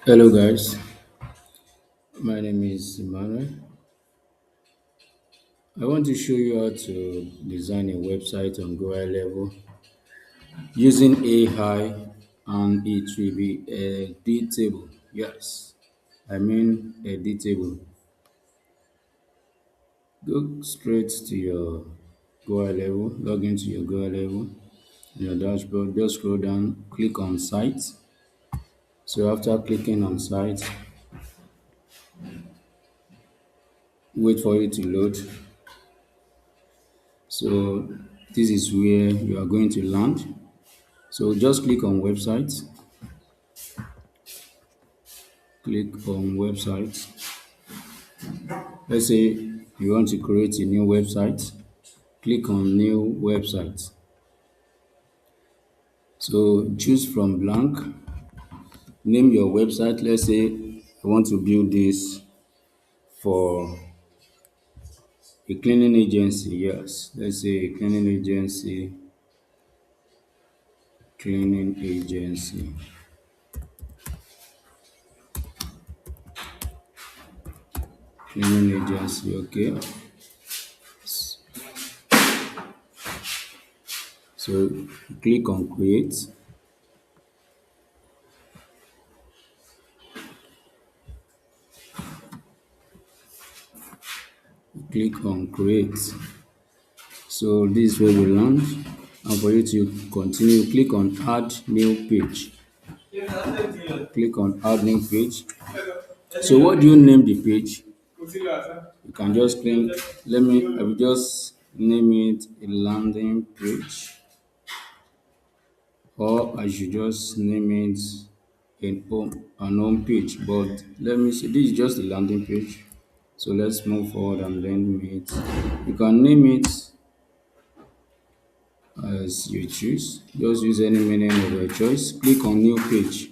Hello guys, my name is Emmanuel. I want to show you how to design a website on GoHighLevel using AI, and it will be editable. Yes, I mean editable. Go straight to your GoHighLevel, log into your GoHighLevel, your dashboard, just scroll down, click on site. So after clicking on site, wait for it to load. So this is where you are going to land. So just click on website, click on website. Let's say you want to create a new website, click on new website. So choose from blank, name your website. Let's say I want to build this for a cleaning agency. Yes, let's say a cleaning agency, cleaning agency. Okay. So click on create. Click on create. So this is where we land. And for you to continue, click on add new page. Click on add new page. So what do you name the page? You can just claim, I will just name it a landing page, or I should just name it an home page. But let me see, this is just a landing page. So let's move forward and name it. You can name it as you choose. Just use any meaning of your choice. Click on new page.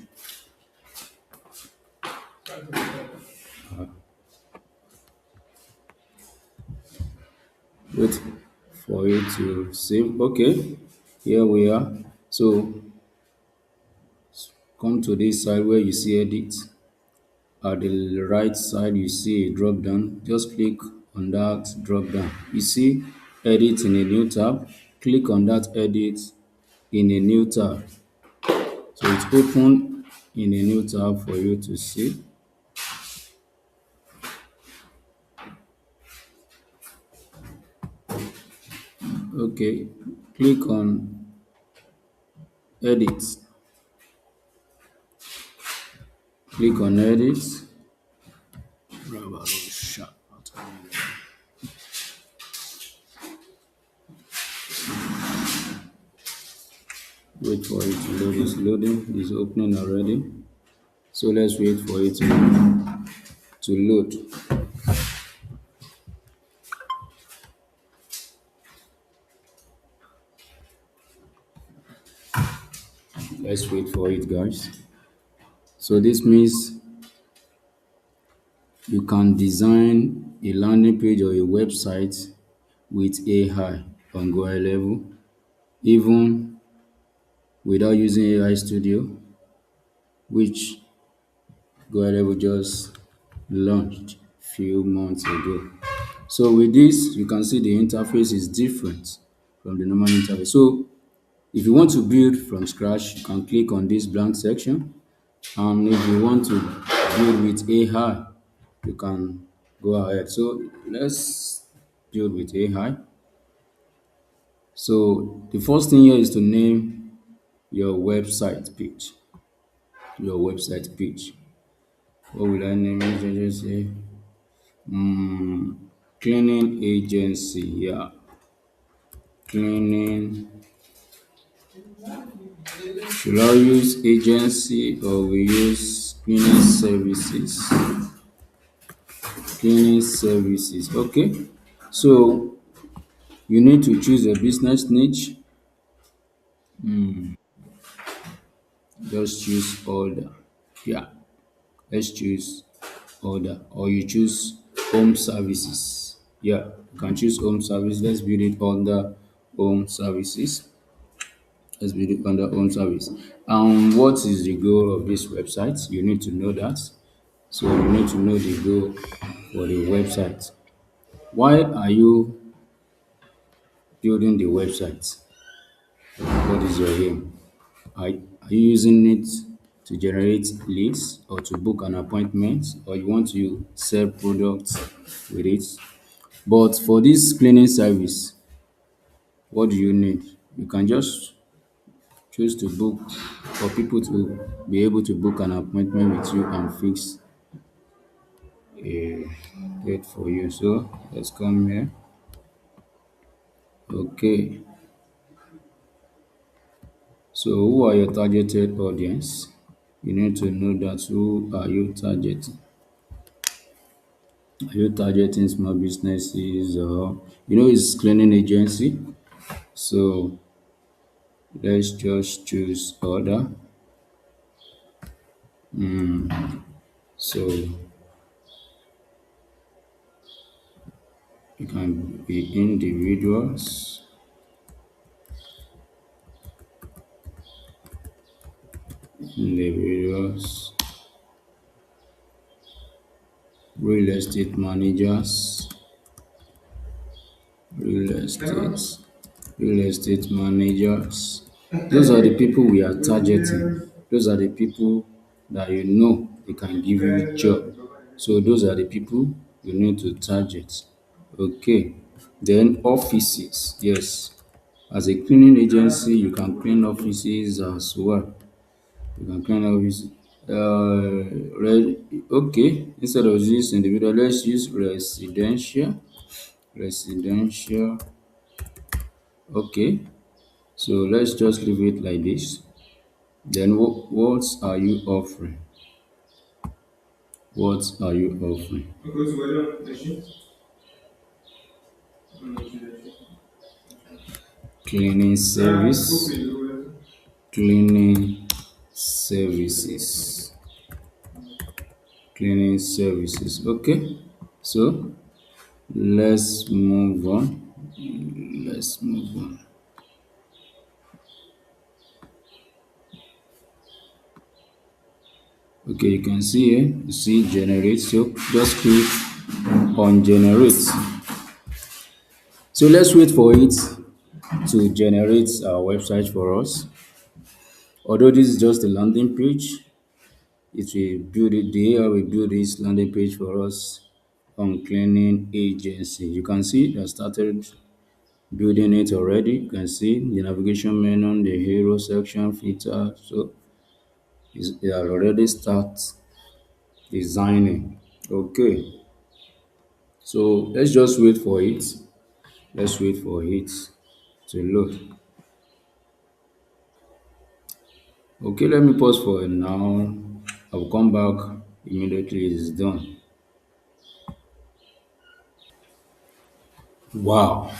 Wait for it to save. Okay, here we are. So come to this side where you see edit. At the right side, you see a drop down. Just click on that drop down. You see edit in a new tab. Click on that edit in a new tab. So it's open in a new tab for you to see. Okay, click on edit. Click on edit. Wait for it to load. It's loading. It's opening already. So let's wait for it to load. Let's wait for it, guys. So this means you can design a landing page or a website with AI on GoHighLevel, even without using AI Studio, which GoHighLevel just launched few months ago. So with this, you can see the interface is different from the normal interface. So if you want to build from scratch, you can click on this blank section. And if you want to build with AI, you can go ahead. So let's build with AI. So the first thing here is to name your website page. Your website page. What will I name it? I just say cleaning agency. Yeah, cleaning. Should I use agency or we use cleaning services? Cleaning services. Okay. So you need to choose a business niche. Just choose order. Yeah. Let's choose order, or you choose home services. Yeah, you can choose home service. Let's build it under home services. Let's be on their own service. What is the goal of this website? You need to know that. So you need to know the goal for the website. Why are you building the website? What is your aim? Are you using it to generate leads or to book an appointment, or you want to sell products with it? But for this cleaning service, what do you need? You can just choose to book for people to be able to book an appointment with you and fix a date for you. So let's come here. Okay. So who are your targeted audience? You need to know that who are you targeting? Are you targeting small businesses or it's cleaning agency? So let's just choose order. So it can be individuals, real estate managers, real estate, real estate managers. Those are the people we are targeting. Those are the people that they can give you job. So those are the people you need to target. Okay. Then offices. Yes. As a cleaning agency, you can clean offices as well. You can clean offices. Okay. Instead of this individual, let's use residential. Residential. Okay. So let's just leave it like this. Then what are you offering? What are you offering? Cleaning service. Cleaning services. Cleaning services. Okay. So let's move on. Let's move on. Okay, you can see here, you see generate. So just click on generate. So let's wait for it to generate our website for us. Although this is just a landing page, it will build it. The AI will build this landing page for us on cleaning agency. You can see that started building it already. You can see the navigation menu, the hero section, filter. So it has already start designing. Okay, so let's just wait for it. Let's wait for it to load. Okay, let me pause for now. I'll come back immediately it is done. Wow,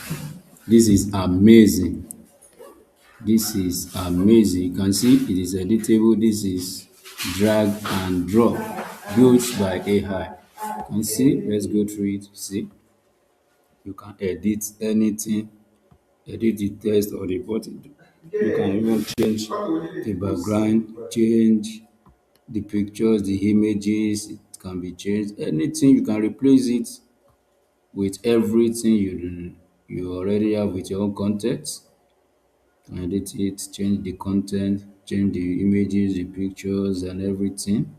this is amazing. This is amazing. You can see it is editable. This is drag and drop built by AI. You can see, let's go through it. See, you can edit anything, edit the text or the button. You can even change the background, change the pictures, the images. It can be changed. Anything you can replace it with everything you already have with your own content. Edit it, change the content, change the images, the pictures and everything.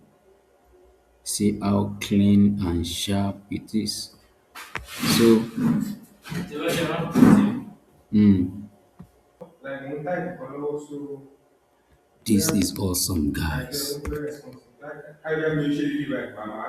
See how clean and sharp it is. So this is awesome, guys.